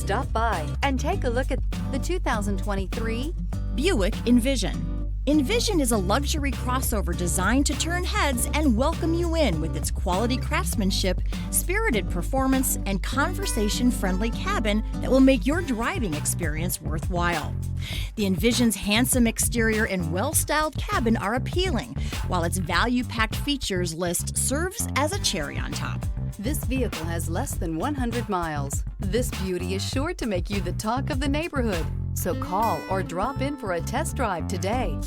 Stop by and take a look at the 2023 Buick Envision. Envision is a luxury crossover designed to turn heads and welcome you in with its quality craftsmanship, spirited performance, and conversation-friendly cabin that will make your driving experience worthwhile. The Envision's handsome exterior and well-styled cabin are appealing, while its value-packed features list serves as a cherry on top. This vehicle has less than 100 miles. This beauty is sure to make you the talk of the neighborhood. So call or drop in for a test drive today.